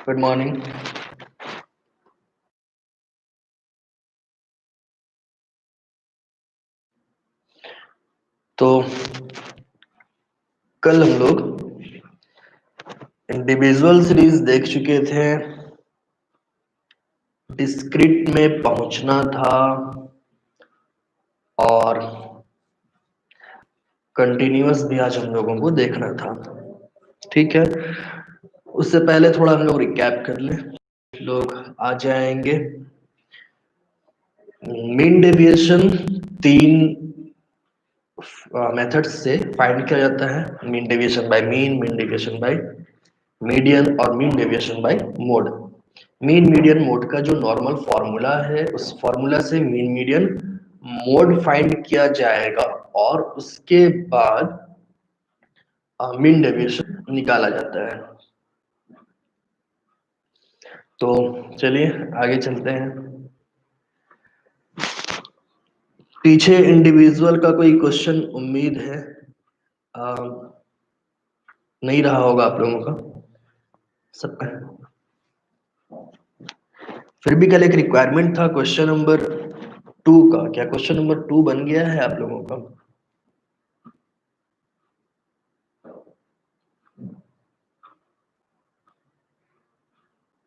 Good morning. तो कल हम लोग इंडिविजुअल सीरीज देख चुके थे, डिस्क्रीट में पहुंचना था और कंटिन्यूअस भी आज हम लोगों को देखना था। ठीक है, उससे पहले थोड़ा हम लोग रिकैप कर ले। लोग आ जाएंगे। मीन डेविएशन 3 मेथड्स से फाइंड किया जाता है। Mean deviation by mean deviation by median और mean deviation by mode. Mean median mode का जो नॉर्मल फॉर्मूला है, उस फॉर्मूला से मीन मीडियन मोड फाइंड किया जाएगा और उसके बाद मीन डेविएशन निकाला जाता है। तो चलिए आगे चलते हैं। पीछे इंडिविजुअल का कोई क्वेश्चन उम्मीद है नहीं रहा होगा आप लोगों का सबका। फिर भी कल एक रिक्वायरमेंट था क्वेश्चन नंबर 2 का। क्या क्वेश्चन नंबर 2 बन गया है आप लोगों का?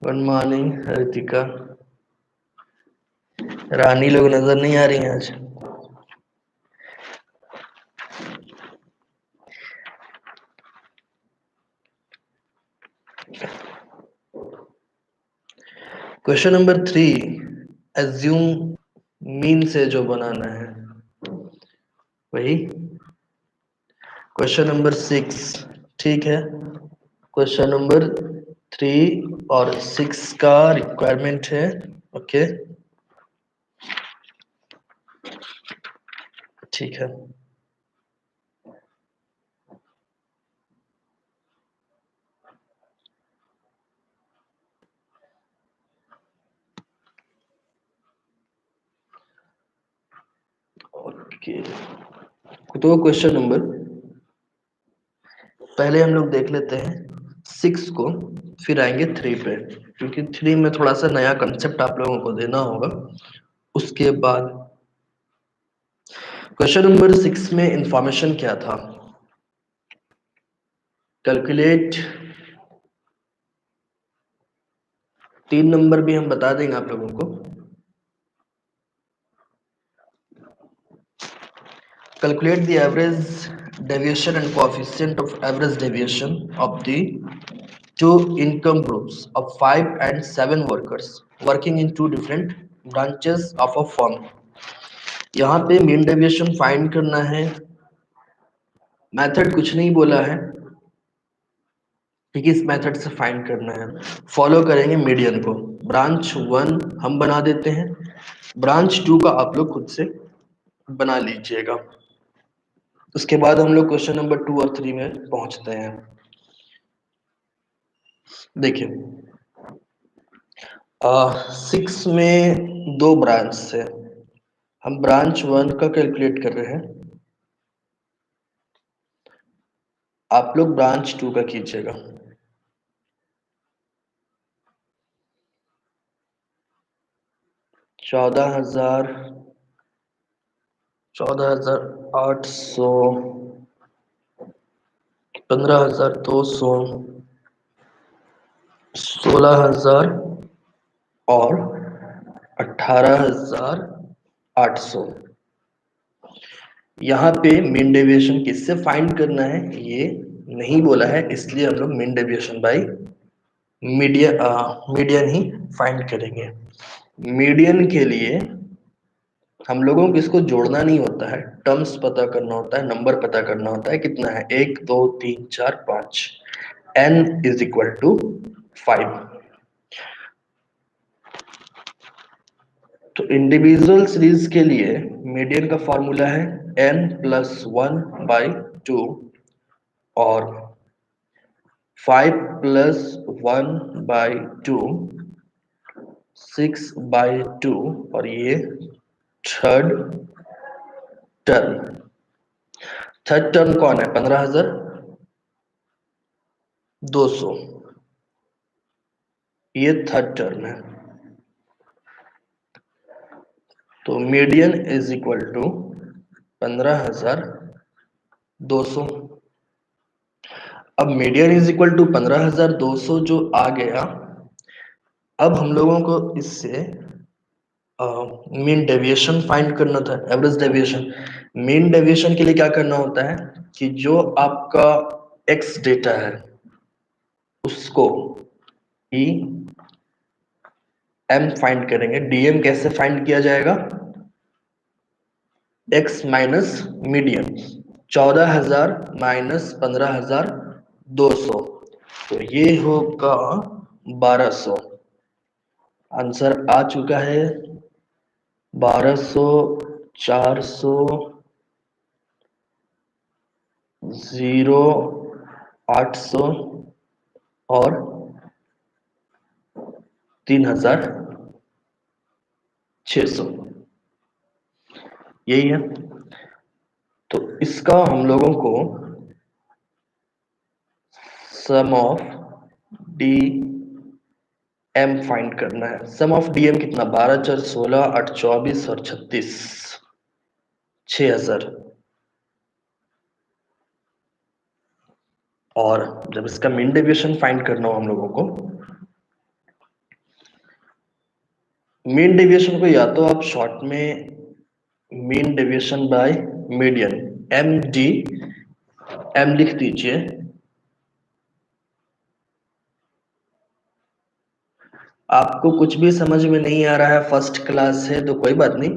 Good morning Ritika. रानी लोग नजर नहीं आ रही हैं आज। क्वेश्चन नंबर 3 एज्यूम मीन से जो बनाना है वही। क्वेश्चन नंबर 6, ठीक है। क्वेश्चन नंबर 3 और 6 का रिक्वायरमेंट है। ओके, ठीक है। ओके, तो क्वेश्चन नंबर पहले हम लोग देख लेते हैं 6 को, फिर आएंगे 3 पे, क्योंकि 3 में थोड़ा सा नया कंसेप्ट आप लोगों को देना होगा। उसके बाद क्वेश्चन नंबर 6 में इंफॉर्मेशन क्या था? कैलकुलेट 3 नंबर भी हम बता देंगे आप लोगों को। Calculate the average deviation and coefficient of average deviation of the two income groups of 5 and 7 workers working in 2 different branches of a firm। यहाँ पे मीन डेविएशन फाइंड करना है। मेथड कुछ नहीं बोला है, ठीक है। इस मेथड से फाइंड करना है। फॉलो करेंगे मीडियन को। ब्रांच 1 हम बना देते हैं, ब्रांच 2 का आप लोग खुद से बना लीजिएगा। उसके बाद हम लोग क्वेश्चन नंबर 2 और 3 में पहुंचते हैं। देखिए 6 में 2 ब्रांच है, हम ब्रांच 1 का कैलकुलेट कर रहे हैं, आप लोग ब्रांच 2 का कीजिएगा। चौदह हजार 800, 15,200, 16,000 और 18,800। यहाँ पे मीन डेविएशन किससे फाइंड करना है ये नहीं बोला है, इसलिए हम लोग mean deviation by median he find करेंगे। मीडियन के लिए हम लोगों को इसको जोड़ना नहीं होता है, टर्म्स पता करना होता है, नंबर पता करना होता है। कितना है? 1 2 3 4 5, n इज इक्वल टू 5। तो इंडिविजुअल सीरीज के लिए मीडियन का फॉर्मूला है n+1/2 और 5+1/2 6/2 और ये थर्ड टर्म। थर्ड टर्म कौन है? 15,200। ये थर्ड टर्म है। तो मीडियन इज इक्वल टू 15,200। अब मीडियन इज इक्वल टू 15,200 जो आ गया, अब हम लोगों को इससे मीन डेविएशन फाइंड करना था, एवरेज डेविएशन। मीन डेविएशन के लिए क्या करना होता है कि जो आपका एक्स डेटा है उसको ई एम फाइंड करेंगे। डीएम कैसे फाइंड किया जाएगा? एक्स माइनस मीडियन, 14,000 माइनस 15,200, तो ये होगा 1200। आंसर आ चुका है 1200, 400, 0, 800 और 3,600, यही है। तो इसका हम लोगों को सम ऑफ डी एम फाइंड करना है। सम ऑफ डी एम कितना? 12 4 16, 8 24 और 36, 6,000। और जब इसका मीन डेविएशन फाइंड करना हो हम लोगों को, मीन डेविएशन को या तो आप शॉर्ट में mean deviation by median M D M लिख दीजिए। आपको कुछ भी समझ में नहीं आ रहा है, फर्स्ट क्लास है तो कोई बात नहीं,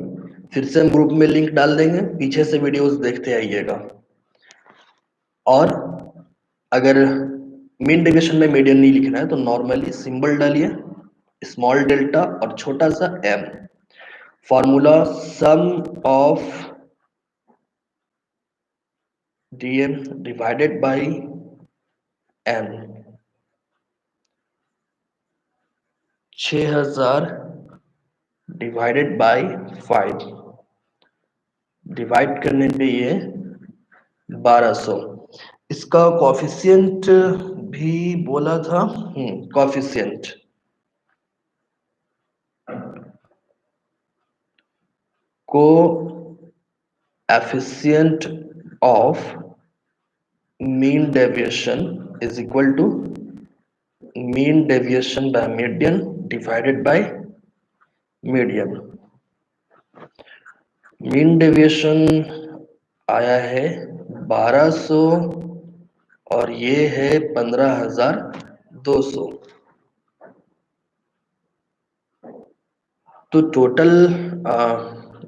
फिर से हम ग्रुप में लिंक डाल देंगे, पीछे से वीडियोस देखते आइएगा। और अगर मीन डेविएशन में मीडियन नहीं लिखना है तो नॉर्मली सिंबल डालिए, स्मॉल डेल्टा और छोटा सा M. Formula sum of DM divided by M, 6,000 divided by 5, divide करने पे ये 1200। इसका कॉफिशिएंट भी बोला था, coefficient coefficient of mean deviation is equal to mean deviation by median divided by median. Mean deviation आया है 1200 और ये है 15,200। तो टोटल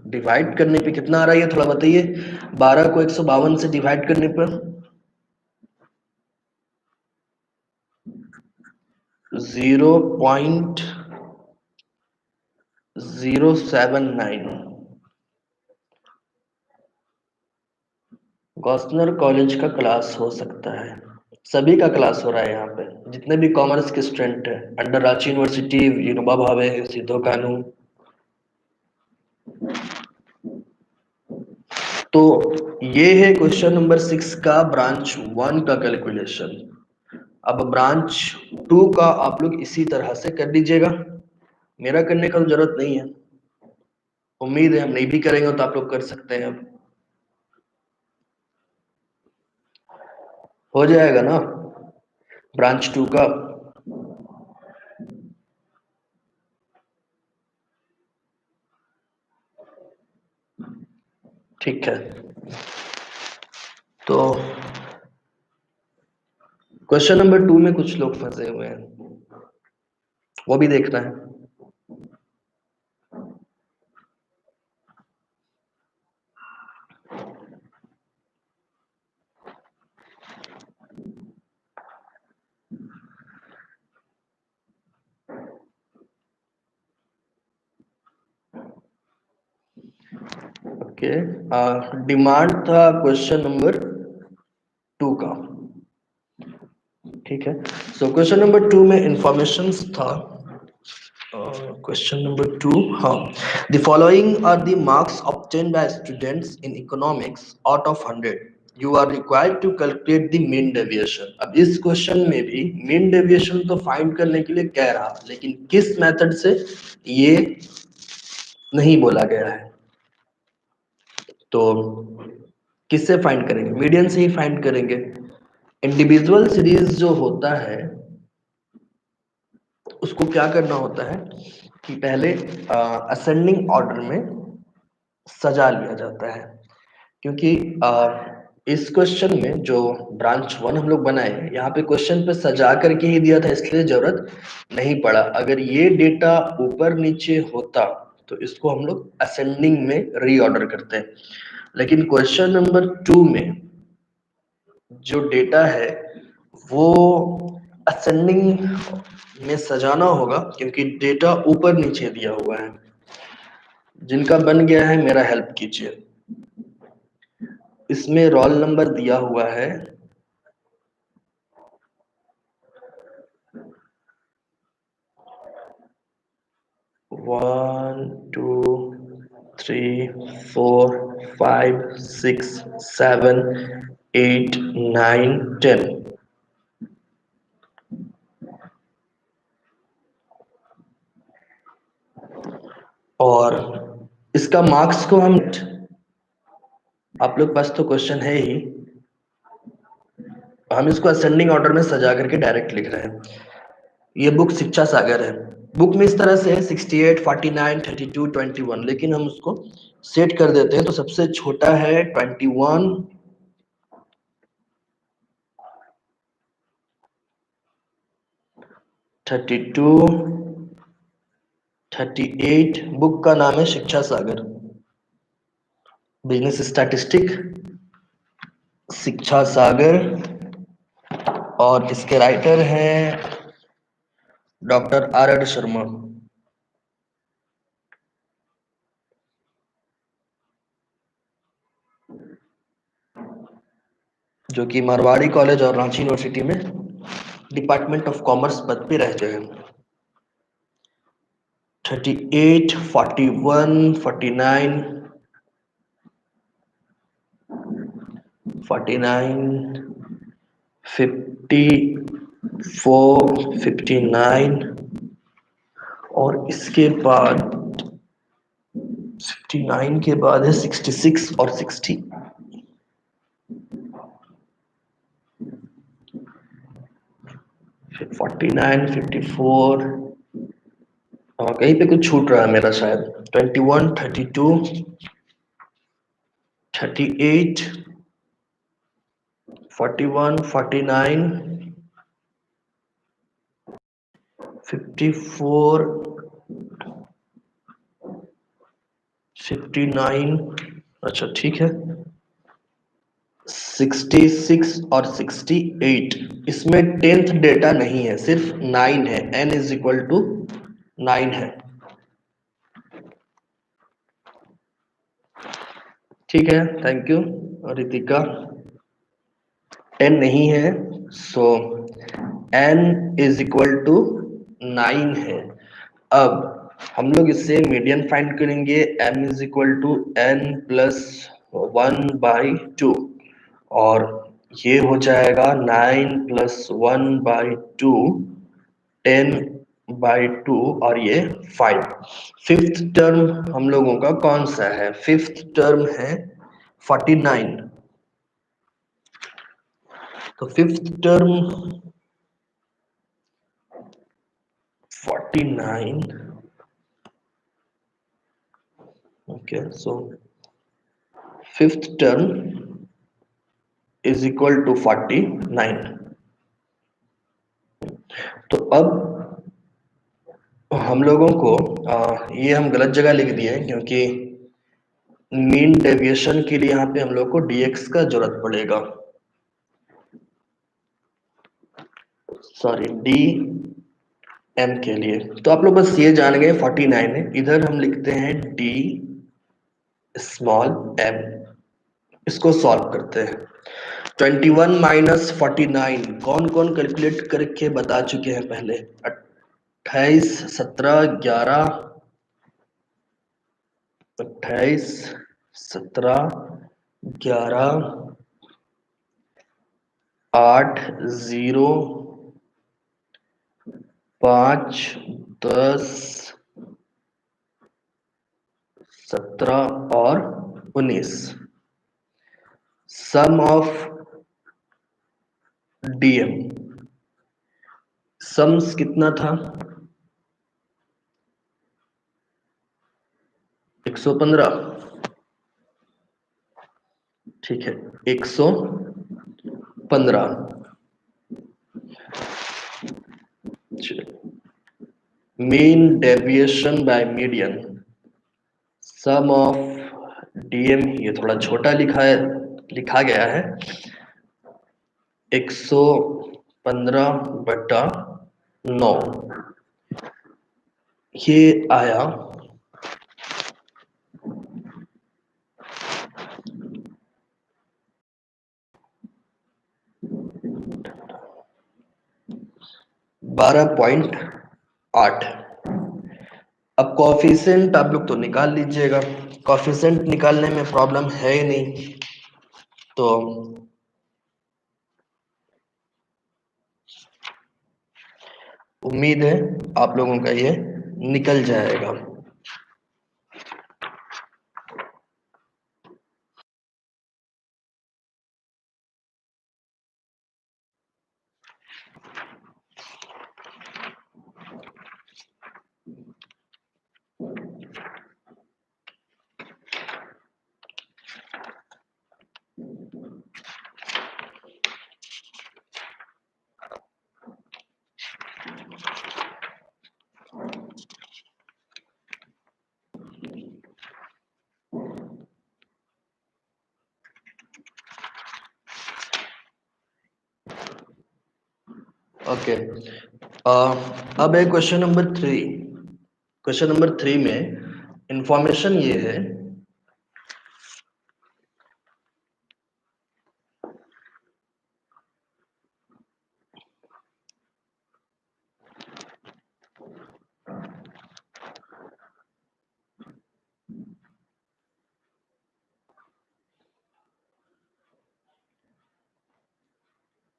डिवाइड करने पे कितना आ रहा है ये थोड़ा बताइए। 12 को 152 से डिवाइड करने पर 0.079। गॉसनर कॉलेज का क्लास हो सकता है, सभी का क्लास हो रहा है यहाँ पे, जितने भी कॉमर्स के स्टूडेंट हैं, अंडर रांची यूनिवर्सिटी, विनोबा भावे, सिद्धो कानू। तो ये है क्वेश्चन नंबर 6 का ब्रांच 1 का कैलकुलेशन। अब ब्रांच 2 का आप लोग इसी तरह से कर लीजिएगा, मेरा करने का जरूरत नहीं है, उम्मीद है हम नहीं भी करेंगे तो आप लोग कर सकते हैं। हो जाएगा ना ब्रांच 2 का? ठीक है, तो क्वेश्चन नंबर 2 में कुछ लोग फंसे हुए हैं, वो भी देखना है। ओके, डिमांड था क्वेश्चन नंबर 2 का, ठीक है। सो क्वेश्चन नंबर 2 में इंफॉर्मेशन था, क्वेश्चन नंबर 2, हाँ, the following are the marks obtained by students in economics out of 100। You are required to calculate the mean deviation. अब इस क्वेश्चन में भी मीन डेविएशन तो फाइंड करने के लिए कह रहा, लेकिन किस मेथड से ये नहीं बोला गया है। तो किससे फाइंड करेंगे? मीडियन से ही फाइंड करेंगे। इंडिविजुअल सीरीज जो होता है उसको क्या करना होता है कि पहले असेंडिंग ऑर्डर में सजा लिया जाता है, क्योंकि इस क्वेश्चन में जो ब्रांच 1 हम लोग बनाए, यहाँ पे क्वेश्चन पे सजा करके ही दिया था, इसलिए जरूरत नहीं पड़ा। अगर ये डेटा ऊपर नीचे होता तो इसको हम लोग असेंडिंग में रीऑर्डर करते हैं, लेकिन क्वेश्चन नंबर 2 में जो डेटा है वो असेंडिंग में सजाना होगा, क्योंकि डेटा ऊपर नीचे दिया हुआ है। जिनका बन गया है मेरा हेल्प कीजिए। इसमें रोल नंबर दिया हुआ है 1 2 3 4 5 6 7 8 9 10। और इसका मार्क्स को आप लोग पास तो क्वेश्चन है ही, हम इसको असेंडिंग ऑर्डर में सजा करके डायरेक्ट लिख रहे हैं। ये बुक शिक्षा सागर है। बुक में इस तरह से है 68 49 32 21, लेकिन हम उसको सेट कर देते हैं। तो सबसे छोटा है 21, 32, 38। बुक का नाम है शिक्षा सागर, बिजनेस स्टैटिस्टिक शिक्षा सागर। और इसके राइटर हैं डॉक्टर आर शर्मा, जो कि मारवाड़ी कॉलेज और रांची यूनिवर्सिटी में डिपार्टमेंट ऑफ कॉमर्स पद पे रहते हैं। 38 41 49 49 54 59, और इसके बाद 59 के बाद है 66 और 60। 49 54 और कहीं पे कुछ छूट रहा है मेरा शायद। 21 32 38 41 49 54 59। अच्छा ठीक है, 66 और 68। इसमें 10th डेटा नहीं है, सिर्फ 9 है। n इज इक्वल टू 9 है। ठीक है, थैंक यू रितिका। 10 नहीं है, so n is equal to 9 है। अब हम लोग इससे मीडियन फाइंड करेंगे। m is equal to n plus 1/2, और ये हो जाएगा 9 प्लस 1/2, 10/2, और ये 5। फिफ्थ टर्म हम लोगों का कौन सा है? फिफ्थ टर्म है 49। तो fifth term 49। Okay, so fifth term is equal to 49। तो अब हम लोगों को ये हम गलत जगह लिख दिए हैं, क्योंकि मीन डेविएशन के लिए यहाँ पे हम लोग को dx का जरूरत पड़ेगा। सॉरी, डी एम के लिए। तो आप लोग बस ये जान गए 49 है, इधर हम लिखते हैं डी स्मॉल एम। इसको सॉल्व करते हैं। 21 माइनस 49 कौन कौन कैलकुलेट करके बता चुके हैं पहले? 28 17 11, 28 17 11 8, 0, 5, 10, 17 और 19। सम ऑफ डीएम, सम्स कितना था? 115। ठीक है, 115। Mean deviation by median, sum of DM, ये थोड़ा छोटा लिखा गया है, 115/9, ये आया 12.8। अब कॉफिशिएंट आप लोग तो निकाल लीजिएगा, कॉफिशिएंट निकालने में प्रॉब्लम है ही नहीं, तो उम्मीद है आप लोगों का ये निकल जाएगा। ओके, अब है क्वेश्चन नंबर 3। क्वेश्चन नंबर 3 में इंफॉर्मेशन ये है,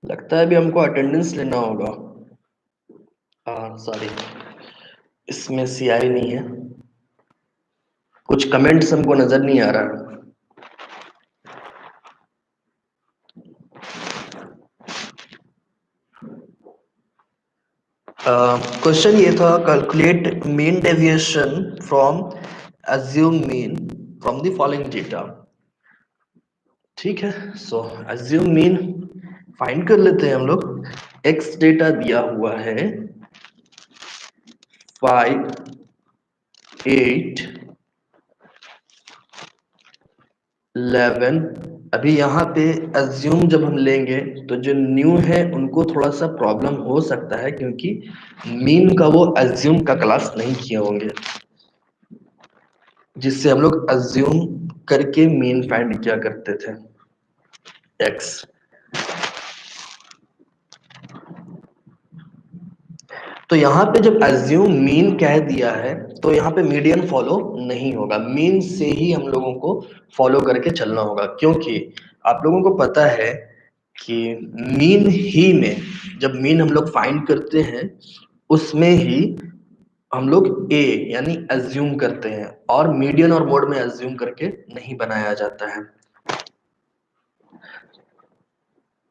लगता है अभी हमको अटेंडेंस लेना होगा। सॉरी, इसमें सीआई नहीं है, कुछ कमेंट्स हमको नजर नहीं आ रहा। क्वेश्चन ये था, calculate mean deviation from assume mean from the following data. ठीक है, सो अज्यूम मीन फाइंड कर लेते हैं हम लोग। एक्स डेटा दिया हुआ है 5, 8, 11। अभी यहाँ पे अज्यूम जब हम लेंगे तो जो न्यू है उनको थोड़ा सा प्रॉब्लम हो सकता है, क्योंकि मीन का वो अज्यूम का क्लास नहीं किए होंगे, जिससे हम लोग अज्यूम करके मीन फाइंड किया करते थे एक्स। तो यहाँ पे जब अज्यूम मीन कह दिया है तो यहाँ पे मीडियन फॉलो नहीं होगा, मीन से ही हम लोगों को फॉलो करके चलना होगा, क्योंकि आप लोगों को पता है कि मीन ही में जब मीन हम लोग फाइंड करते हैं उसमें ही हम लोग ए यानी अज्यूम करते हैं, और मीडियन और मोड में अज्यूम करके नहीं बनाया जाता है।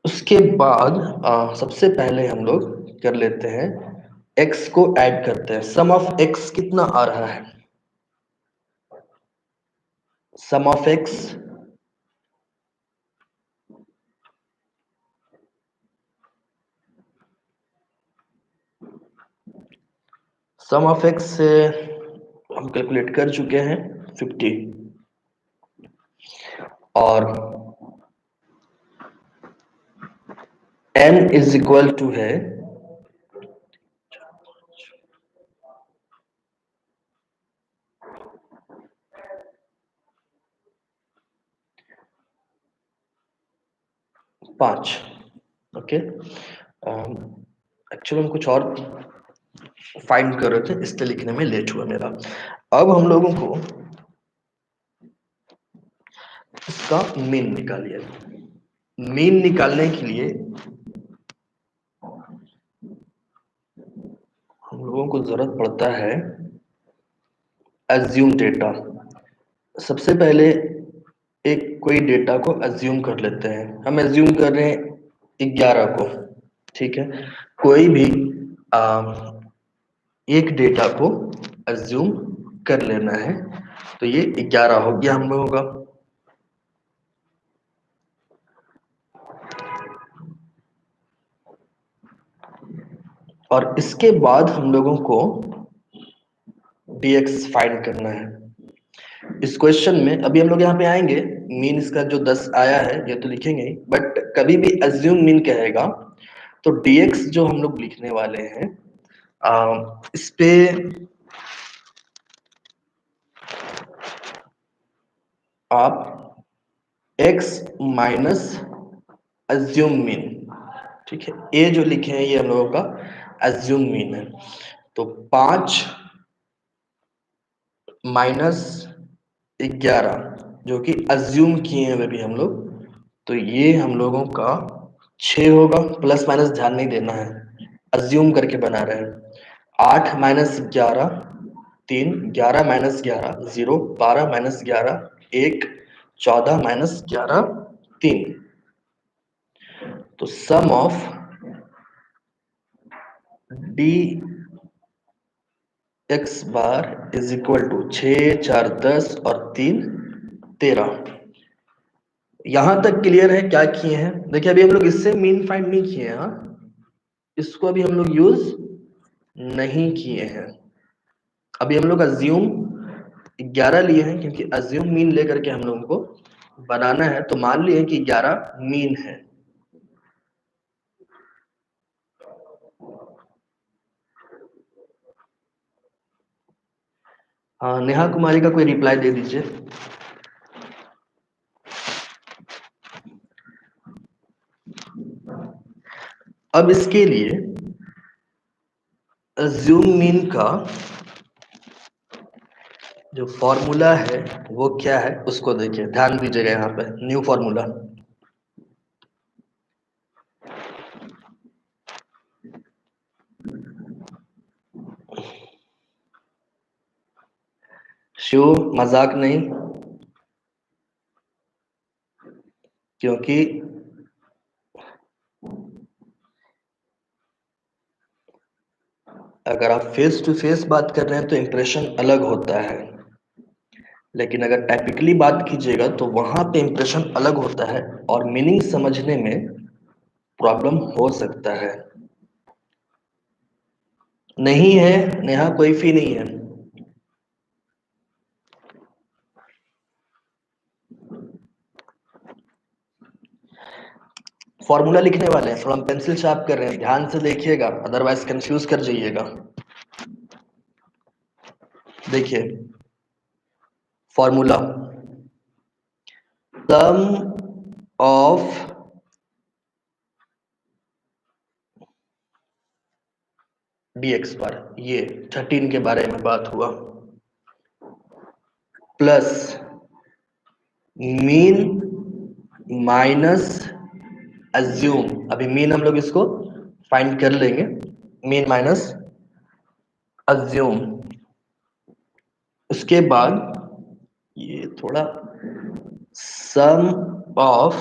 उसके बाद सबसे पहले हम लोग कर लेते हैं, x को ऐड करते हैं। सम ऑफ x कितना आ रहा है? Sum of x sum of x से हम कैलकुलेट कर चुके हैं 50, और n इज इक्वल टू है 5। ओके, एक्चुअली हम कुछ और फाइंड कर रहे थे इसलिए लिखने में लेट हुआ मेरा। अब हम लोगों को इसका मीन निकालिए। मीन निकालने के लिए जरूरत पड़ता है अज्यूम डेटा। सबसे पहले एक कोई डेटा को अज्यूम कर लेते हैं। हम अज्यूम कर रहे हैं 11 को, ठीक है। कोई भी एक डेटा को अज्यूम कर लेना है, तो ये 11 हो गया हम लोगों का। और इसके बाद हम लोगों को dx फाइंड करना है। इस क्वेश्चन में अभी हम लोग यहाँ पे आएंगे, मीन इसका जो 10 आया है ये तो लिखेंगे ही, बट कभी भी अज्यूम मीन कहेगा तो dx जो हम लोग लिखने वाले हैं, इस पे आप x माइनस अज्यूम मीन, ठीक है, ए जो लिखे हैं ये हम लोगों का अज्यूम मीन है। तो 5 माइनस 11 जो कि अज्यूम किए हैं वे भी हम लोग, तो ये हम लोगों का 6 होगा। प्लस माइनस ध्यान नहीं देना है, अज्यूम करके बना रहे हैं। 8 माइनस 11 3, 11 माइनस 11 0, 12 माइनस 11 1, 14 माइनस 11 3। तो sum of D X bar is equal to 6 4 10 और 3 13। यहां तक क्लियर है? क्या किए हैं देखिए, अभी हम लोग इससे मीन फाइंड नहीं किए हैं, इसको अभी हम लोग यूज नहीं किए हैं। अभी हम लोग अज्यूम 11 लिए हैं, क्योंकि अज्यूम मीन लेकर के हम लोगों को बनाना है। तो मान लिए कि 11 मीन है। हाँ, नेहा कुमारी का कोई रिप्लाई दे दीजिए। अब इसके लिए अज्यूम मीन का जो फॉर्मूला है वो क्या है उसको देखिए, ध्यान दीजिएगा। यहाँ पे न्यू फॉर्मूला, शिव मजाक नहीं, क्योंकि अगर आप फेस टू फेस बात कर रहे हैं तो इंप्रेशन अलग होता है, लेकिन अगर टाइपिकली बात कीजिएगा तो वहां पे इंप्रेशन अलग होता है और मीनिंग समझने में प्रॉब्लम हो सकता है। नहीं है नेहा, कोई फी नहीं है। फॉर्मूला लिखने वाले हैं, थोड़ा हम पेंसिल शार्प कर रहे हैं, ध्यान से देखिएगा, अदरवाइज कंफ्यूज कर जाइएगा। देखिए फॉर्मूला, सम ऑफ dx पर, ये 13 के बारे में बात हुआ, प्लस मीन माइनस अज्यूम। अभी मीन हम लोग इसको फाइंड कर लेंगे, मीन माइनस अज्यूम। उसके बाद ये थोड़ा sum of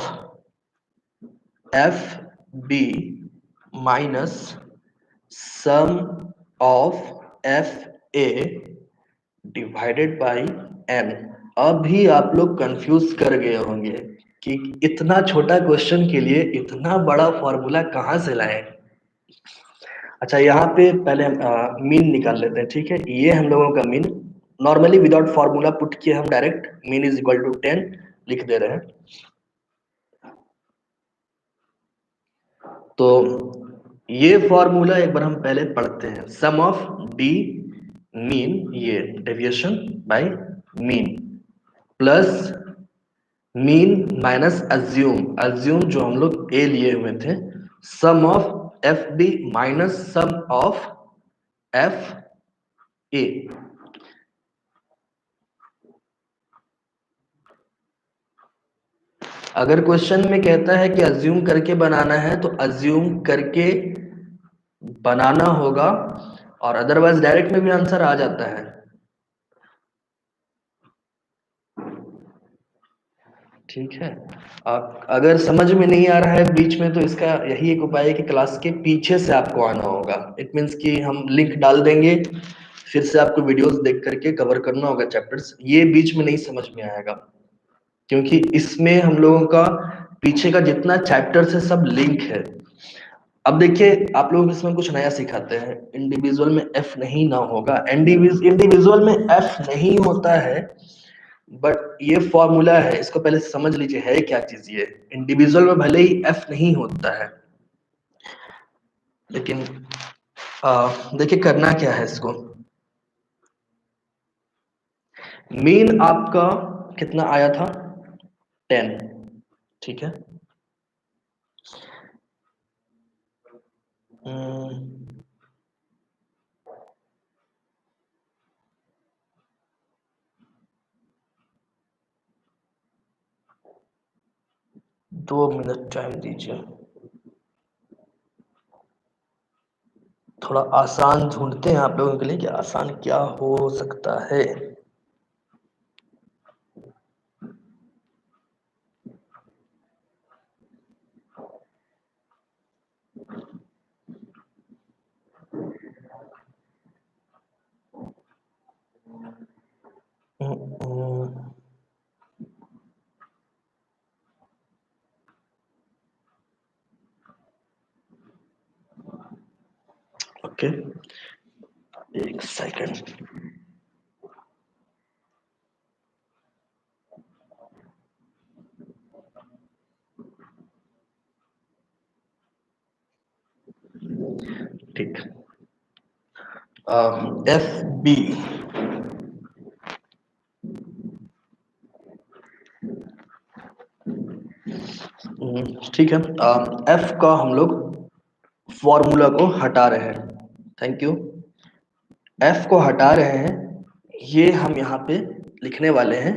F B minus sum of F A divided by N. अभी आप लोग कंफ्यूज कर गए होंगे कि इतना छोटा क्वेश्चन के लिए इतना बड़ा फॉर्मूला कहाँ से लाए। अच्छा, यहाँ पे पहले हम मीन निकाल लेते हैं, ठीक है। ये हम लोगों का mean normally without formula put किए हम direct mean is equal to 10 लिख दे रहे हैं। तो ये फॉर्मूला एक बार हम पहले पढ़ते हैं, सम ऑफ डी मीन, ये deviation by mean, plus mean minus assume, assume जो हम लोग ए लिए हुए थे, sum of F B minus sum of F A. अगर क्वेश्चन में कहता है कि अज्यूम करके बनाना है तो अज्यूम करके बनाना होगा, और अदरवाइज डायरेक्ट में भी आंसर आ जाता है। ठीक है। अगर समझ में नहीं आ रहा है बीच में, तो इसका यही एक उपाय है कि क्लास के पीछे से आपको आना होगा। इट मीन्स कि हम लिंक डाल देंगे, फिर से आपको वीडियोस देख करके कवर करना होगा चैप्टर्स। ये बीच में नहीं समझ में आएगा, क्योंकि इसमें हम लोगों का पीछे का जितना चैप्टर्स है सब लिंक है। अब देखिए, आप लोग इसमें कुछ नया सिखाते हैं, इंडिविजुअल में एफ नहीं ना होगा। इंडिविजुअल में एफ नहीं होता है, बट ये फॉर्मूला है, इसको पहले समझ लीजिए है क्या चीज। ये इंडिविजुअल में भले ही एफ नहीं होता है, लेकिन देखिए करना क्या है इसको। मीन आपका कितना आया था? 10। ठीक है। हम्म, 2 मिनट टाइम दीजिए। थोड़ा आसान ढूंढते हैं आप लोगों के लिए कि आसान क्या हो सकता है। ओके, एक सेकंड। ठीक। F B. ठीक है। एफ का हम लोग फॉर्मूला को हटा रहे हैं। Thank you. एफ को हटा रहे हैं, ये हम यहाँ पे लिखने वाले हैं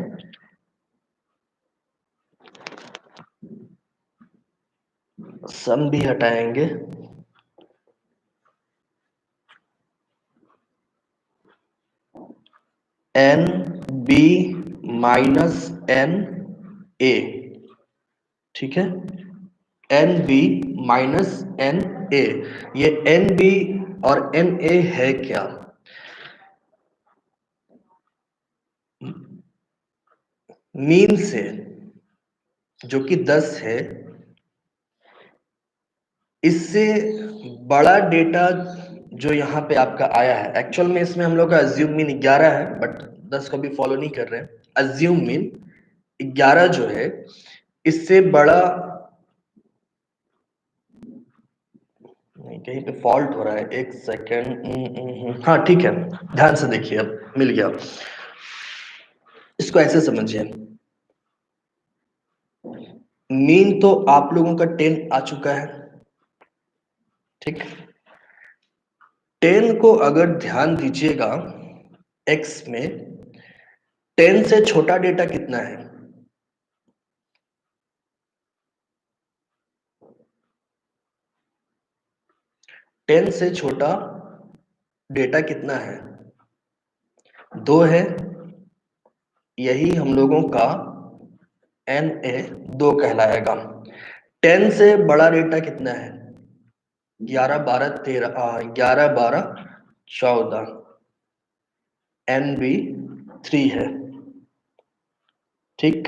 सम भी हटाएंगे, N B minus N A. ठीक है। N B minus N A. ये एन बी और एन ए है क्या? मीन से, जो कि 10 है, इससे बड़ा डेटा जो यहाँ पे आपका आया है, एक्चुअल में इसमें हम लोग का अज्यूम मीन 11 है, बट 10 को भी फॉलो नहीं कर रहे हैं। अज्यूम मीन 11 जो है, इससे बड़ा नहीं, कहीं पे फॉल्ट हो रहा है, एक सेकेंड। हाँ ठीक है, ध्यान से देखिए, अब मिल गया। इसको ऐसे समझिए, मीन तो आप लोगों का 10 आ चुका है। ठीक। 10 को अगर ध्यान दीजिएगा, एक्स में 10 से छोटा डेटा कितना है? 10 से छोटा डेटा कितना है? 2 है। यही हम लोगों का एन ए 2 कहलाएगा। 10 से बड़ा डेटा कितना है? 11 12 13, 11 12 14, एन बी 3 है। ठीक।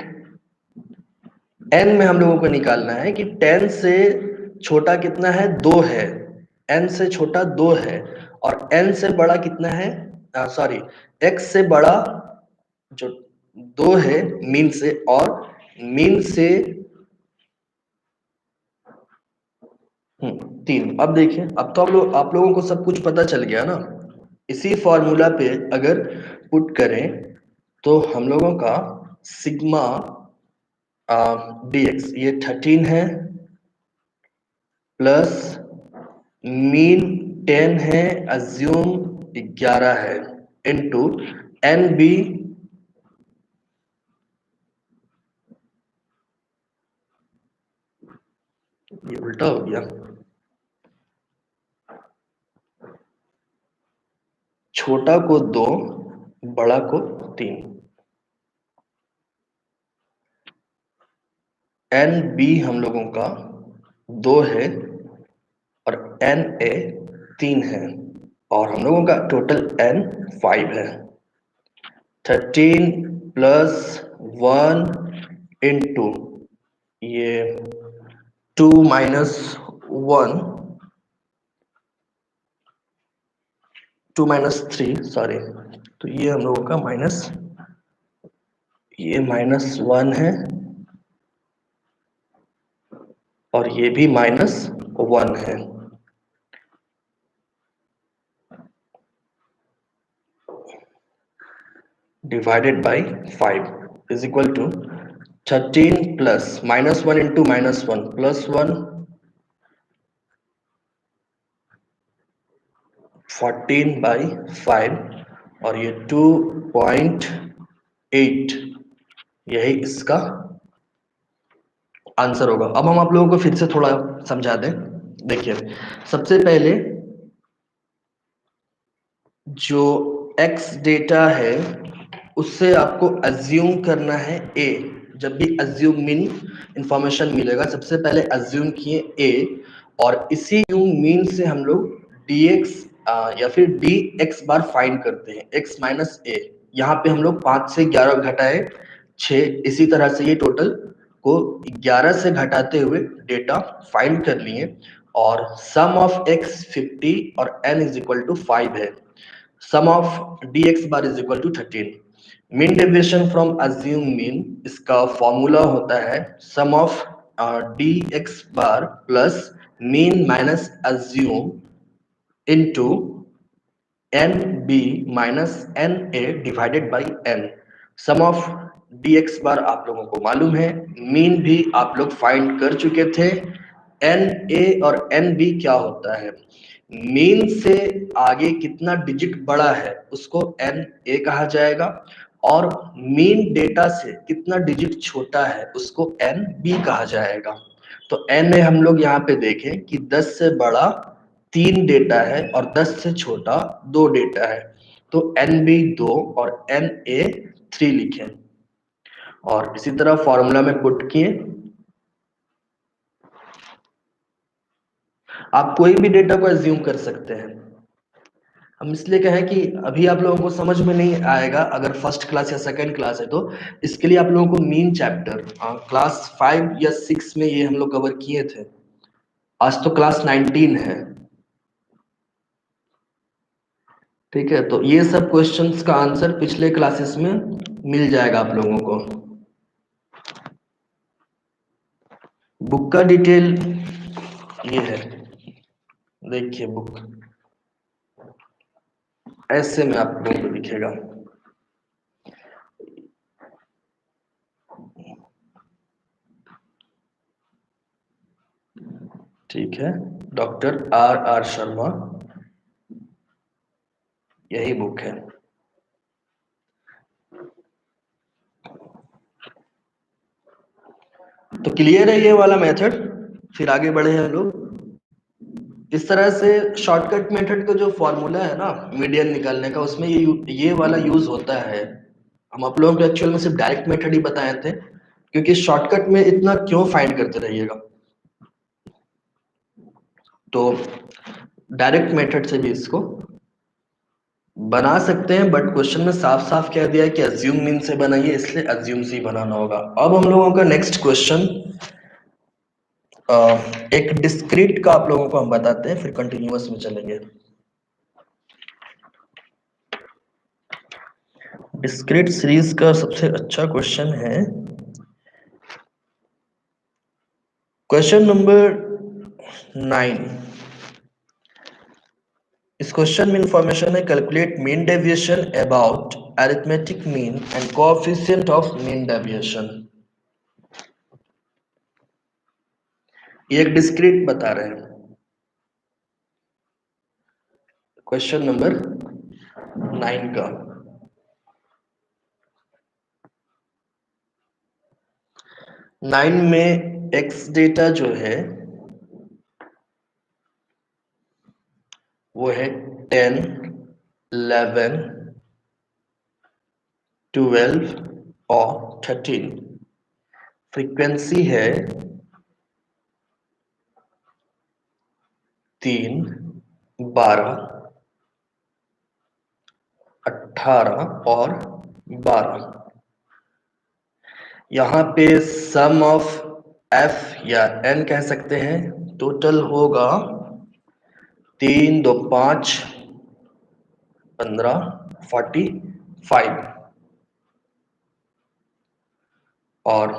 एन में हम लोगों को निकालना है कि 10 से छोटा कितना है? 2 है। एन से छोटा 2 है, और एन से बड़ा कितना है? सॉरी, एक्स से बड़ा जो 2 है मीन से, और मीन से 3। अब देखिए, अब तो आप लोगों को सब कुछ पता चल गया ना। इसी फॉर्मूला पे अगर पुट करें, तो हम लोगों का सिग्मा डी एक्स ये 13 है, प्लस मीन 10 है, अज्यूम 11 है, इनटू एन बी। ये उल्टा हो गया। छोटा को 2, बड़ा को 3। एन बी हम लोगों का 2 है और एन ए 3 है और हम लोगों का टोटल एन 5 है। 13 प्लस 1 इंटू ये 2 माइनस 1, 2 माइनस 3 सॉरी, तो ये हम लोगों का ये माइनस 1 है और ये भी माइनस 1 है। Divided by 5 is equal to 13 plus minus 1 into minus 1 plus 1, 14 by 5 और ये 2.8, यही इसका आंसर होगा। अब हम आप लोगों को फिर से थोड़ा समझा दें। देखिए, सबसे पहले जो x डेटा है उससे आपको अज्यूम करना है a। जब भी अज्यूम मीन इंफॉर्मेशन मिलेगा, सबसे पहले अज्यूम किए a और इसी मीन से हम लोग dx या फिर dx बार फाइंड करते हैं, x माइनस a। यहाँ पे हम लोग 5 से 11 घटाए 6, इसी तरह से ये टोटल को 11 से घटाते हुए डेटा फाइंड कर लिए और सम ऑफ x 50 और n इज इक्वल टू 5 है। Sum of dx bar is equal to 13। Mean deviation from assume mean, इसका फॉर्मूला होता है sum of dx bar plus mean minus assume into N B minus N A divided by N. Sum of dx bar आप लोगों को मालूम है, mean भी आप लोग फाइंड कर चुके थे। एन ए और एन बी क्या होता है, मीन से आगे कितना डिजिट बड़ा है उसको एन ए कहा जाएगा और मीन डेटा से कितना डिजिट छोटा है उसको एन बी कहा जाएगा। तो एन ए हम लोग यहाँ पे देखें कि 10 से बड़ा 3 डेटा है और 10 से छोटा 2 डेटा है, तो एन बी 2 और एन ए 3 लिखें और इसी तरह फॉर्मूला में पुट किए। आप कोई भी डेटा को एज्यूम कर सकते हैं। हम इसलिए कहें कि अभी आप लोगों को समझ में नहीं आएगा अगर फर्स्ट क्लास या सेकंड क्लास है, तो इसके लिए आप लोगों को मीन चैप्टर क्लास 5 या 6 में ये हम लोग कवर किए थे। आज तो क्लास 19 है, ठीक है। तो ये सब क्वेश्चंस का आंसर पिछले क्लासेस में मिल जाएगा आप लोगों को। बुक का डिटेल ये है, देखिए बुक ऐसे में आप लोगों को दिखेगा। ठीक है, डॉक्टर आर आर शर्मा, यही बुक है। तो क्लियर है ये वाला मेथड। फिर आगे बढ़े हम लोग। इस तरह से शॉर्टकट मेथड का जो फॉर्मूला है ना मीडियन निकालने का, उसमें ये वाला यूज होता है। हम आप लोगों को एक्चुअल में सिर्फ डायरेक्ट मेथड ही बताए थे, क्योंकि शॉर्टकट में इतना क्यों फाइंड करते रहिएगा। तो डायरेक्ट मेथड से भी इसको बना सकते हैं, बट क्वेश्चन में साफ साफ कह दिया है कि अज्यूम मीन से बनाइए, इसलिए अज्यूम से ही बनाना होगा। अब हम लोगों का नेक्स्ट क्वेश्चन एक डिस्क्रीट का आप लोगों को हम बताते हैं, फिर कंटिन्यूअस में चलेंगे। डिस्क्रीट सीरीज का सबसे अच्छा क्वेश्चन है क्वेश्चन नंबर 9। इस क्वेश्चन में इंफॉर्मेशन है calculate mean deviation about arithmetic mean and coefficient of mean deviation. ये एक डिस्क्रीट बता रहे हैं। क्वेश्चन नंबर 9 का 9 में एक्स डेटा जो है वो है 10 11, 12 और 13। फ्रीक्वेंसी है 3, 12, 18 और 12। यहाँ पे सम ऑफ एफ या एन कह सकते हैं, टोटल होगा 3, 2, 5, 15, 45। और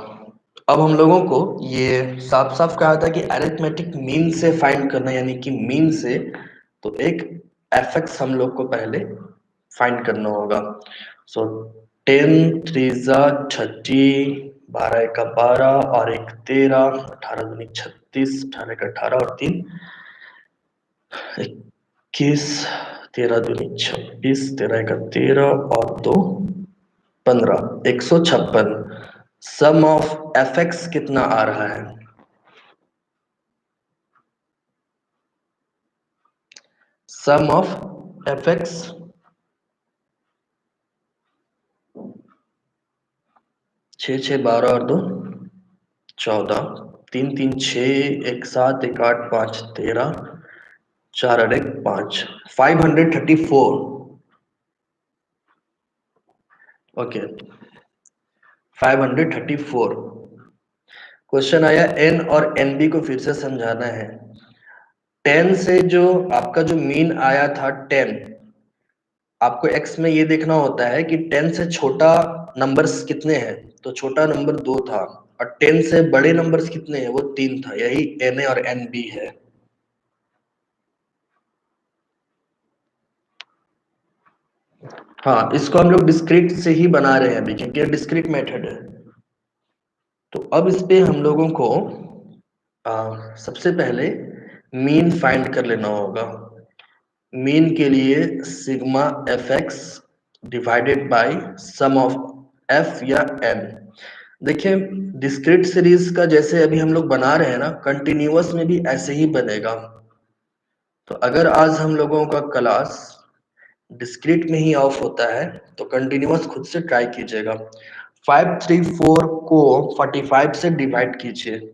अब हम लोगों को ये साफ साफ कहा था कि अरिथमेटिक मीन से फाइंड करना, यानी कि मीन से। तो एक एफ हम लोग को पहले फाइंड करना होगा। सो 10 3 30, 12 का 12 और 1 13, 18 दूनी 36, 18 का 18 और 3 21, 13 दूनी 26, 13 का 13 और 2 15, 156। सम ऑफ एफ एक्स कितना आ रहा है? सम ऑफ एफ एक्स 6 6 12 और 2 14, 3 3 6, 1 7, 1 8, 5 13, 4 और 1 5, 534। ओके, 534। क्वेश्चन आया एन और एन बी को फिर से समझाना है। 10 से जो आपका जो मीन आया था 10, आपको एक्स में ये देखना होता है कि 10 से छोटा नंबर्स कितने हैं। तो छोटा नंबर 2 था, और 10 से बड़े नंबर्स कितने हैं? वो 3 था। यही एन ए और एन बी है। हाँ, इसको हम लोग डिस्क्रीट से ही बना रहे हैं अभी, क्योंकि ये डिस्क्रीट मेथड है। तो अब इस पे हम लोगों को सबसे पहले मीन फाइंड कर लेना होगा। मीन के लिए sigma F X divided by sum of F या एन। देखिए, डिस्क्रीट सीरीज का जैसे अभी हम लोग बना रहे हैं ना, कंटिन्यूअस में भी ऐसे ही बनेगा। तो अगर आज हम लोगों का क्लास डिस्क्रीट में ही ऑफ होता है, तो कंटिन्यूअस खुद से ट्राई कीजिएगा। 534 को 45 से डिवाइड कीजिए।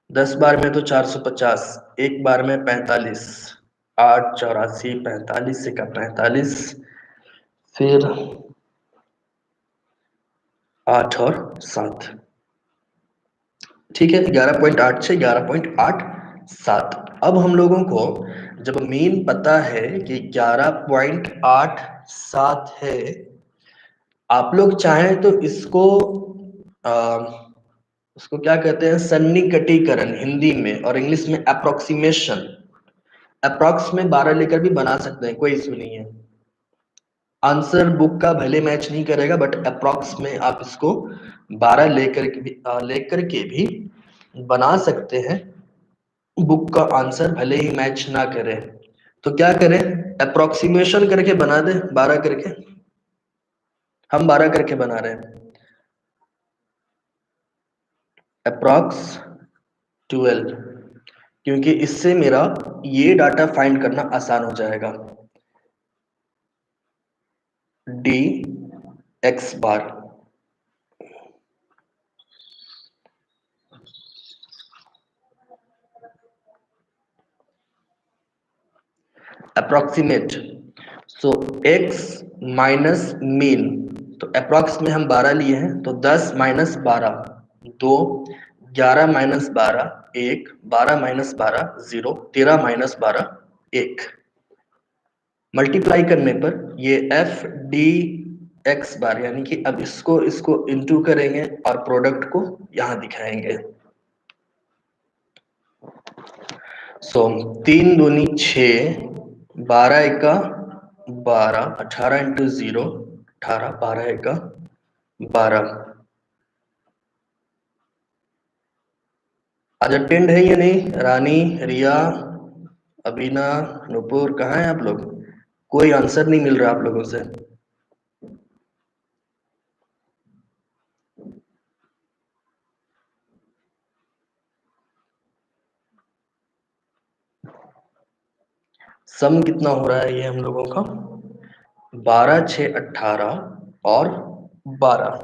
10 बार में तो 450, एक बार में 45, 8 84, 45 का 45, फिर 8 और 7। ठीक है, 11.86, 11.87। अब हम लोगों को जब मीन पता है कि 11.87 है, आप लोग चाहें तो इसको उसको क्या कहते हैं, सन्निकटीकरण हिंदी में, और इंग्लिश में अप्रोक्सीमेशन। अप्रोक्स में 12 लेकर भी बना सकते हैं, कोई इशू नहीं है। आंसर बुक का भले मैच नहीं करेगा, बट अप्रोक्स में आप इसको 12 लेकर के भी बना सकते हैं। बुक का आंसर भले ही मैच ना करे, तो क्या करें, अप्रोक्सीमेशन करके बना दे 12 करके। हम 12 करके बना रहे हैं, अप्रोक्स 12, क्योंकि इससे मेरा ये डाटा फाइंड करना आसान हो जाएगा। डी एक्स बार अप्रोक्सीमेट। सो एक्स माइनस मीन, तो अप्रोक्स में हम 12 लिए हैं, तो 10 minus 12 2, 11 minus 12 1, 12 minus 12 0, 13 minus 12 1। Multiply करने पर ये एफ डी एक्स बार, यानी कि अब इसको इसको इंटू करेंगे और प्रोडक्ट को यहां दिखाएंगे। सो 3 दूनी 6, 12 एका 12, 18 इंटू 0 18, 12 एका 12। आज अटेंड है या नहीं? रानी, रिया, अबीना, नुपुर, कहाँ हैं आप लोग? कोई आंसर नहीं मिल रहा आप लोगों से। सम कितना हो रहा है ये हम लोगों का 12 6 18 और 12,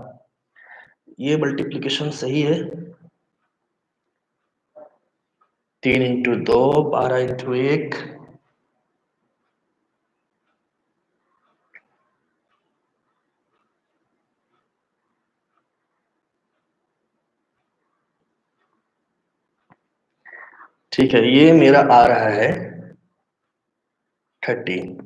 ये मल्टीप्लिकेशन सही है। 3 × 2 12 × 1, ठीक है, ये मेरा आ रहा है 30।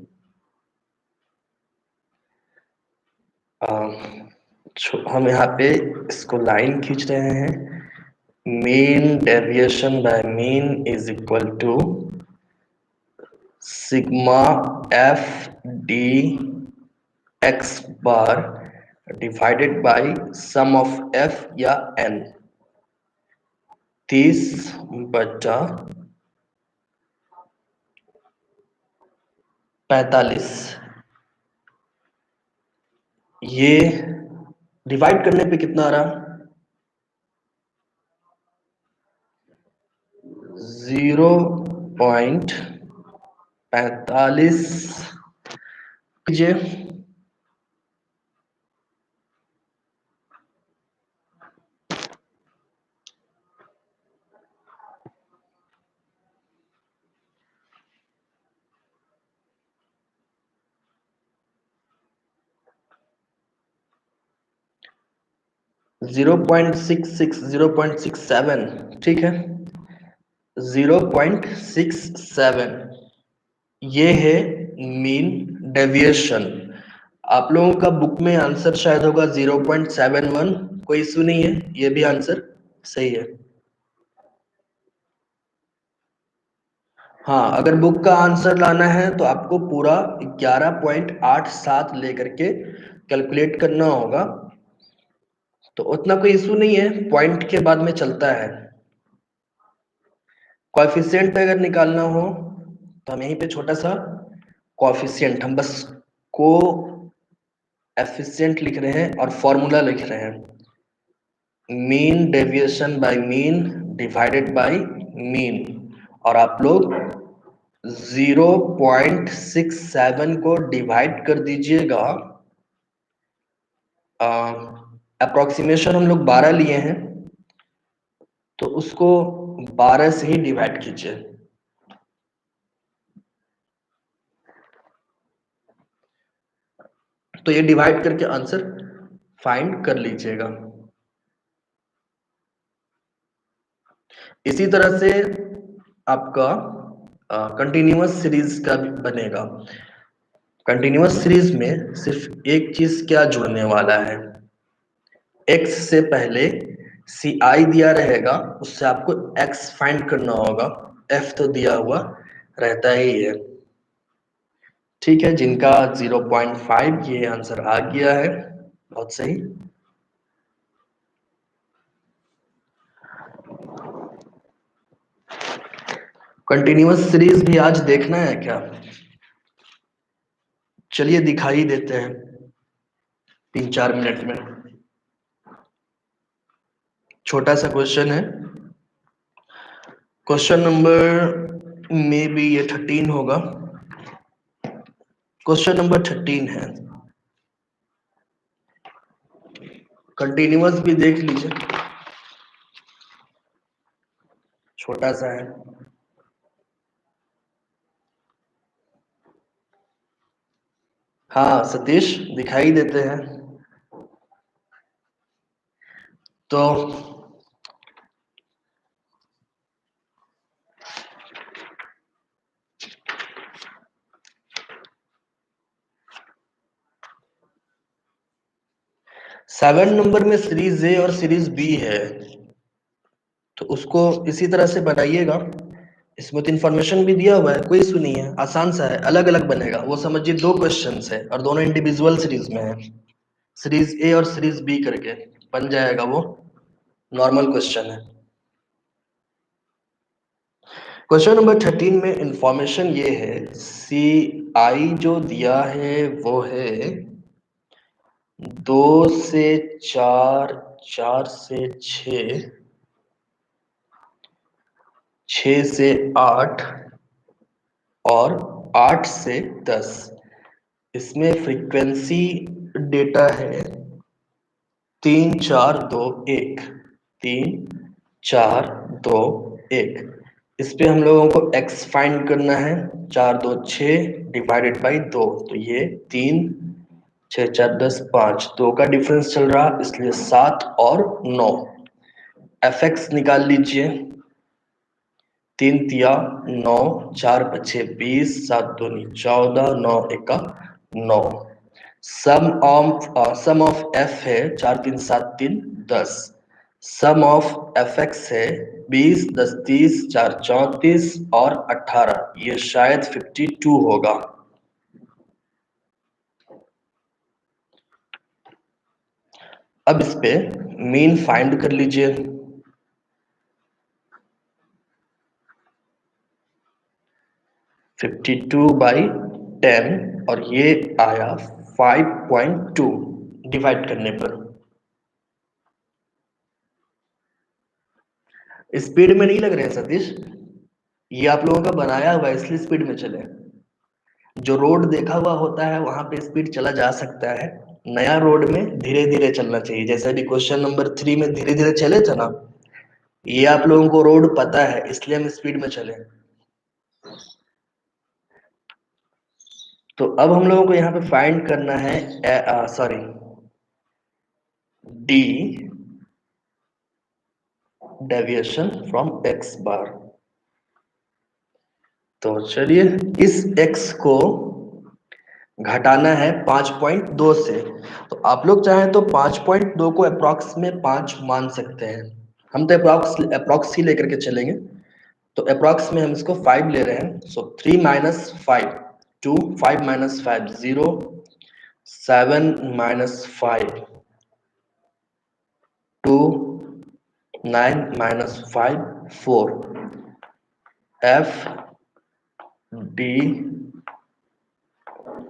हम यहाँ पे इसको लाइन खींच रहे हैं। Mean deviation by mean is equal to sigma F D X bar divided by sum of F या एन। 30/45, ये डिवाइड करने पे कितना आ रहा? 0.45 कीजिए। 0.66 0.67, ठीक है, 0.67 ये है मीन डेविएशन। आप लोगों का बुक में आंसर शायद होगा 0.71, कोई इशू नहीं है, ये भी आंसर सही है। हाँ, अगर बुक का आंसर लाना है तो आपको पूरा 11.87 लेकर के कैलकुलेट करना होगा, तो उतना कोई इशू नहीं है, पॉइंट के बाद में चलता है। कॉएफिशिएंट अगर निकालना हो तो हम यहीं पे छोटा सा कॉएफिशिएंट, हम बस को एफिशिएंट लिख रहे हैं और फॉर्मूला लिख रहे हैं, mean deviation by mean divided by mean, और आप लोग 0.67 को डिवाइड कर दीजिएगा। अप्रोक्सीमेशन हम लोग 12 लिए हैं, तो उसको 12 से ही डिवाइड कीजिए। तो ये डिवाइड करके आंसर फाइंड कर लीजिएगा। इसी तरह से आपका कंटिन्यूअस सीरीज का भी बनेगा। कंटिन्यूअस सीरीज में सिर्फ एक चीज क्या जुड़ने वाला है, x से पहले ci दिया रहेगा, उससे आपको x फाइंड करना होगा, f तो दिया हुआ रहता ही है। ठीक है, जिनका 0.5 ये आंसर आ गया है, बहुत सही। कंटिन्यूअस सीरीज भी आज देखना है क्या? चलिए दिखाई देते हैं 3-4 मिनट में। छोटा सा क्वेश्चन है, क्वेश्चन नंबर में भी ये 13 होगा। क्वेश्चन नंबर 13 है, कंटिन्यूअस भी देख लीजिए, छोटा सा है। हाँ सतीश, दिखाई देते हैं। तो सेवन नंबर में सीरीज ए और सीरीज बी है, तो उसको इसी तरह से बनाइएगा। इसमें तो इन्फॉर्मेशन भी दिया हुआ है, कोई इशू नहीं है, आसान सा है, अलग अलग बनेगा। वो समझिए 2 क्वेश्चंस है और दोनों इंडिविजुअल सीरीज में है, सीरीज ए और सीरीज बी करके बन जाएगा, वो नॉर्मल क्वेश्चन है। क्वेश्चन नंबर 13 में इंफॉर्मेशन ये है, सी आई जो दिया है वो है 2 से 4, 4 से 6, 6 से 8 और 8 से 10। इसमें फ्रीक्वेंसी डेटा है 3 4 2 1, 3 4 2 1। इस पे हम लोगों को x फाइंड करना है। 4 2 6 डिवाइडेड बाई 2, तो ये 3 6 4 10 5, 2 का डिफरेंस चल रहा, इसलिए 7 और 9। fx निकाल लीजिए। 3 3 9, 4 5 20, 7 2 14, 9 1 9। सम ऑफ f है 4 3 7 3 10। सम ऑफ fx है 20 10 30, 4 34 और 18। ये शायद 52 होगा। अब इस पे मीन फाइंड कर लीजिए। 52/10 और ये आया 5.2 डिवाइड करने पर। स्पीड में नहीं लग रहे हैं सतीश, ये आप लोगों का बनाया हुआ है इसलिए स्पीड में चले। जो रोड देखा हुआ होता है वहां पे स्पीड चला जा सकता है, नया रोड में धीरे धीरे चलना चाहिए। जैसे अभी क्वेश्चन नंबर 3 में धीरे धीरे चले थे ना, ये आप लोगों को रोड पता है इसलिए हम स्पीड में चले। तो अब हम लोगों को यहाँ पे फाइंड करना है sorry D deviation from X bar. तो चलिए इस x को घटाना है 5.2 से। तो आप लोग चाहें तो 5.2 को अप्रॉक्स में 5 मान सकते हैं। हम तो अप्रॉक्स ही लेकर के चलेंगे। तो अप्रॉक्स में हम इसको 5 ले रहे हैं। सो 3 minus 5 2, 5 minus 5 0, 7 minus 5 2, 9 minus 5 4। F D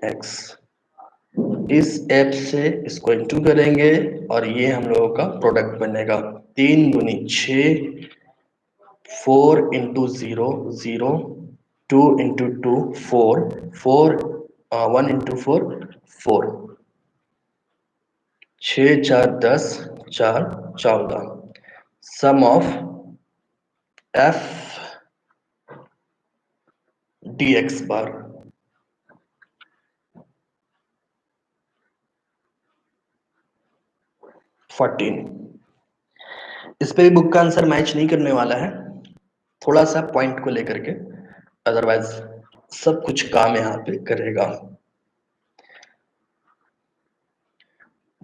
x, इस एप से इसको इंटू करेंगे और ये हम लोगों का प्रोडक्ट बनेगा। 3 दूनी 6, 4 into 0 0, 2 into 2 4, 1 into 4 4, 6 4 10, 4 14। Sum of F D X bar 14। इस पे भी बुक का आंसर मैच नहीं करने वाला है, थोड़ा सा पॉइंट को लेकर के, अदरवाइज सब कुछ काम यहाँ पे करेगा।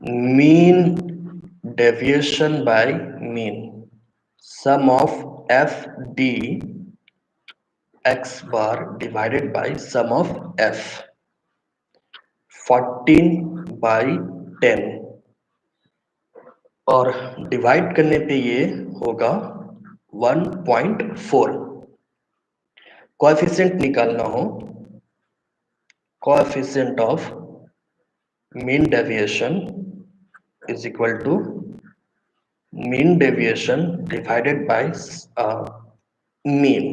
Mean deviation by mean, sum of F D X bar divided by sum of F 14/10 और डिवाइड करने पे ये होगा 1.4। कोएफिशिएंट निकालना हो, coefficient of mean deviation is equal to mean deviation divided by mean.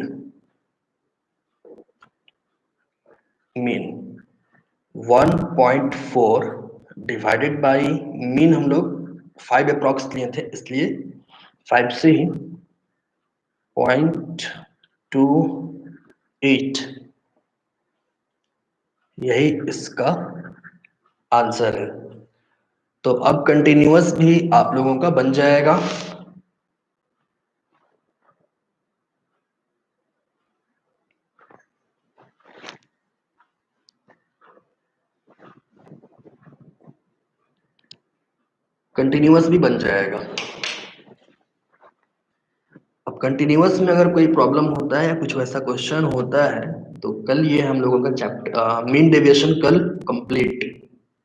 Mean 1.4 divided by mean, हम लोग 5 approx लिए थे इसलिए 5 से ही 0.28, यही इसका आंसर है। तो अब कंटिन्यूअस भी आप लोगों का बन जाएगा। कंटिन्यूअस भी बन जाएगा। अब कंटिन्यूअस में अगर कोई प्रॉब्लम होता है या कुछ वैसा क्वेश्चन होता है तो कल ये हम लोगों का चैप्टर मीन डेविएशन कल कंप्लीट,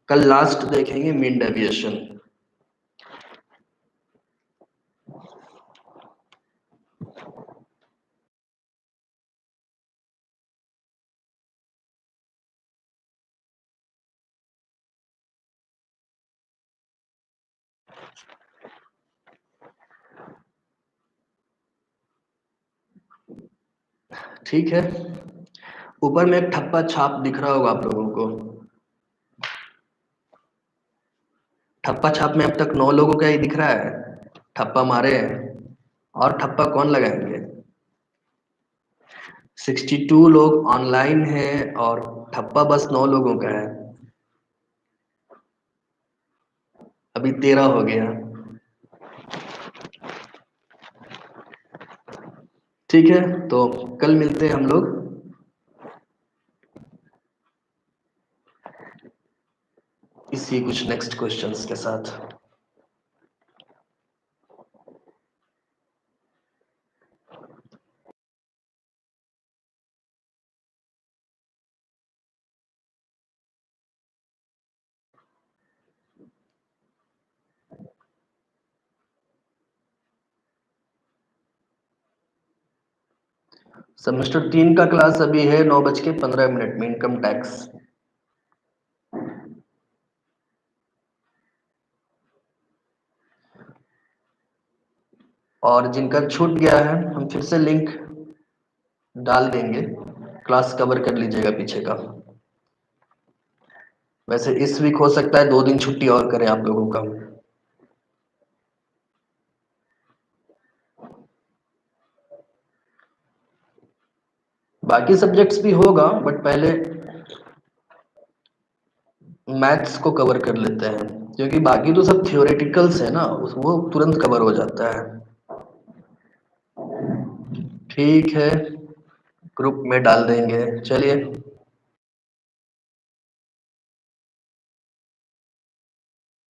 कल लास्ट देखेंगे मीन डेविएशन। ठीक है, ऊपर में एक ठप्पा छाप दिख रहा होगा आप लोगों को। ठप्पा छाप में अब तक 9 लोगों का ही दिख रहा है, ठप्पा मारे हैं। और ठप्पा कौन लगाएंगे? 62 लोग ऑनलाइन हैं और ठप्पा बस 9 लोगों का है। अभी 13 हो गया। ठीक है, तो कल मिलते हैं हम लोग इसी कुछ नेक्स्ट क्वेश्चंस के साथ। सेमेस्टर 3 का क्लास अभी है 9:15 में, इनकम टैक्स। और जिनका छूट गया है हम फिर से लिंक डाल देंगे, क्लास कवर कर लीजिएगा पीछे का। वैसे इस वीक हो सकता है 2 दिन छुट्टी और करें आप लोगों का। बाकी सब्जेक्ट्स भी होगा बट पहले मैथ्स को कवर कर लेते हैं, क्योंकि बाकी तो सब थियोरेटिकल्स है ना, वो तुरंत कवर हो जाता है। ठीक है, ग्रुप में डाल देंगे। चलिए।